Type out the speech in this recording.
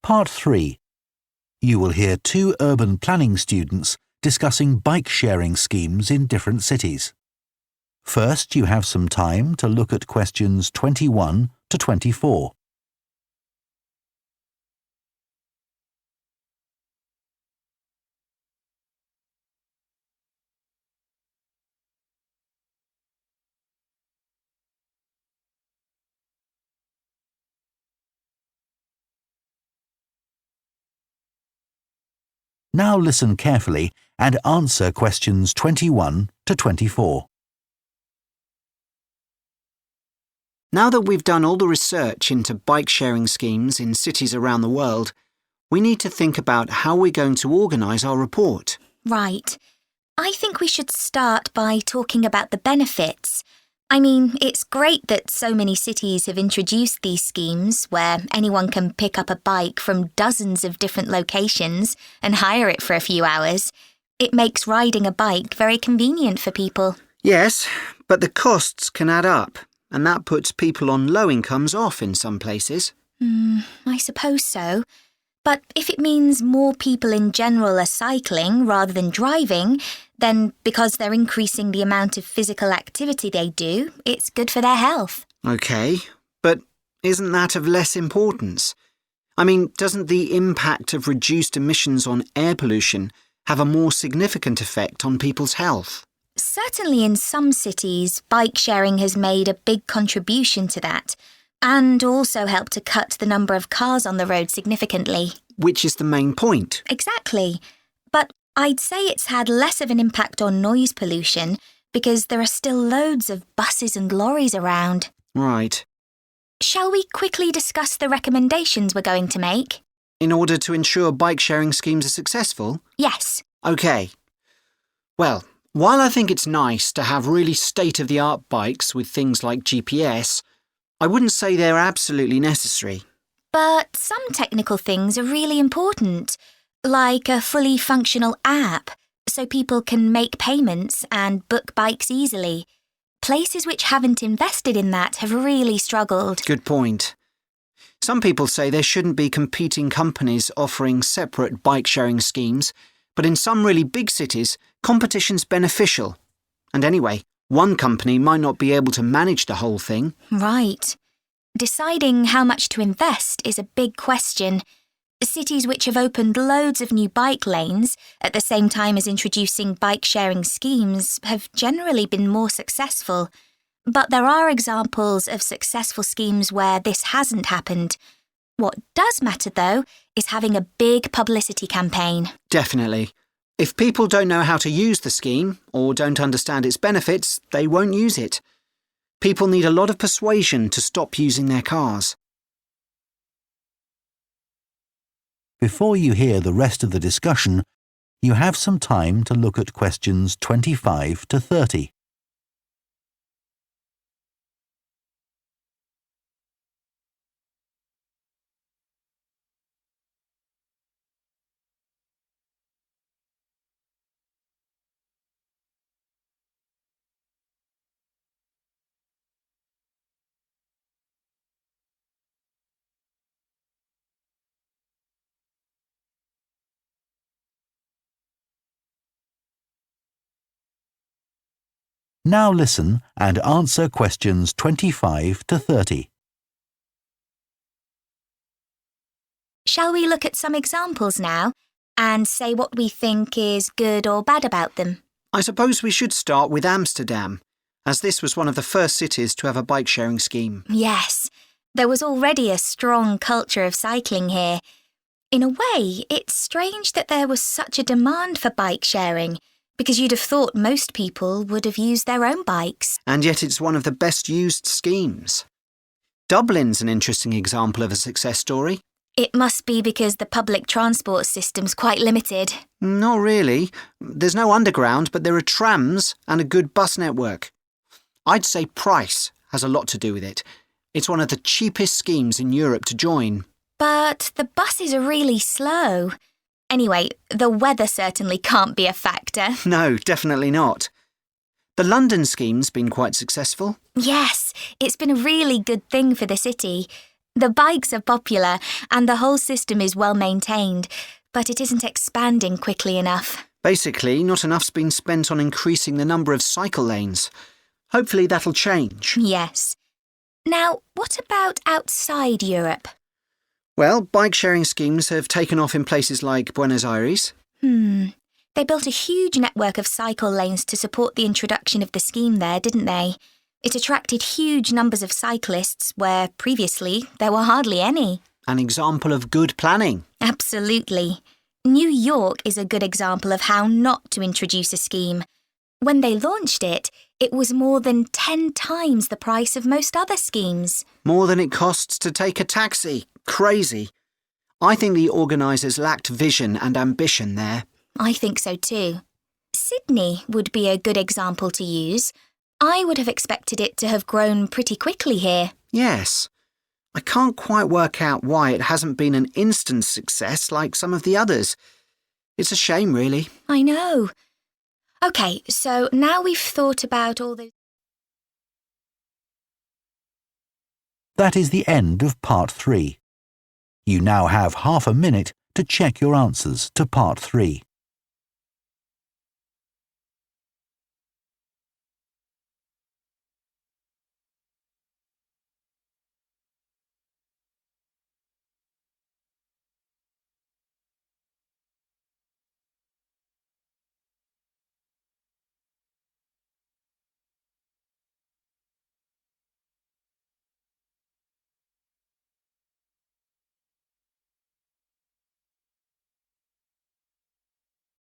Part 3. You will hear two urban planning students discussing bike-sharing schemes in different cities. First, you have some time to look at questions 21 to 24. Now listen carefully and answer questions 21 to 24. Now that we've done all the research into bike-sharing schemes in cities around the world, we need to think about how we're going to organise our report. Right. I think we should start by talking about the benefits. I mean, it's great that so many cities have introduced these schemes where anyone can pick up a bike from dozens of different locations and hire it for a few hours. It makes riding a bike very convenient for people. Yes, but the costs can add up, and that puts people on low incomes off in some places. I suppose so. But if it means more people in general are cycling rather than driving, then because they're increasing the amount of physical activity they do, it's good for their health. OK, but isn't that of less importance? I mean, doesn't the impact of reduced emissions on air pollution have a more significant effect on people's health? Certainly in some cities, bike sharing has made a big contribution to that, and also helped to cut the number of cars on the road significantly. Which is the main point. Exactly. But I'd say it's had less of an impact on noise pollution because there are still loads of buses and lorries around. Right. Shall we quickly discuss the recommendations we're going to make? In order to ensure bike-sharing schemes are successful? Yes. OK. Well, while I think it's nice to have really state-of-the-art bikes with things like GPS, I wouldn't say they're absolutely necessary. But some technical things are really important, like a fully functional app, so people can make payments and book bikes easily. Places which haven't invested in that have really struggled. Good point. Some people say there shouldn't be competing companies offering separate bike-sharing schemes, but in some really big cities, competition's beneficial. And anyway, one company might not be able to manage the whole thing. Right. Deciding how much to invest is a big question. Cities which have opened loads of new bike lanes at the same time as introducing bike-sharing schemes have generally been more successful. But there are examples of successful schemes where this hasn't happened. What does matter, though, is having a big publicity campaign. Definitely. If people don't know how to use the scheme or don't understand its benefits, they won't use it. People need a lot of persuasion to stop using their cars. Before you hear the rest of the discussion, you have some time to look at questions 25 to 30. Now listen and answer questions 25 to 30. Shall we look at some examples now and say what we think is good or bad about them? I suppose we should start with Amsterdam, as this was one of the first cities to have a bike-sharing scheme. Yes, there was already a strong culture of cycling here. In a way, it's strange that there was such a demand for bike sharing, because you'd have thought most people would have used their own bikes. And yet it's one of the best used schemes. Dublin's an interesting example of a success story. It must be because the public transport system's quite limited. Not really. There's no underground, but there are trams and a good bus network. I'd say price has a lot to do with it. It's one of the cheapest schemes in Europe to join. But the buses are really slow. Anyway, the weather certainly can't be a factor. No, definitely not. The London scheme's been quite successful. Yes, it's been a really good thing for the city. The bikes are popular and the whole system is well maintained, but it isn't expanding quickly enough. Basically, not enough's been spent on increasing the number of cycle lanes. Hopefully that'll change. Yes. Now, what about outside Europe? Well, bike-sharing schemes have taken off in places like Buenos Aires. They built a huge network of cycle lanes to support the introduction of the scheme there, didn't they? It attracted huge numbers of cyclists where previously there were hardly any. An example of good planning. Absolutely. New York is a good example of how not to introduce a scheme. When they launched it, it was more than 10 times the price of most other schemes. More than it costs to take a taxi. Crazy. I think the organisers lacked vision and ambition there. I think so too. Sydney would be a good example to use. I would have expected it to have grown pretty quickly here. Yes. I can't quite work out why it hasn't been an instant success like some of the others. It's a shame, really. I know. OK, so now we've thought about all those... That is the end of part 3. You now have half a minute to check your answers to part 3.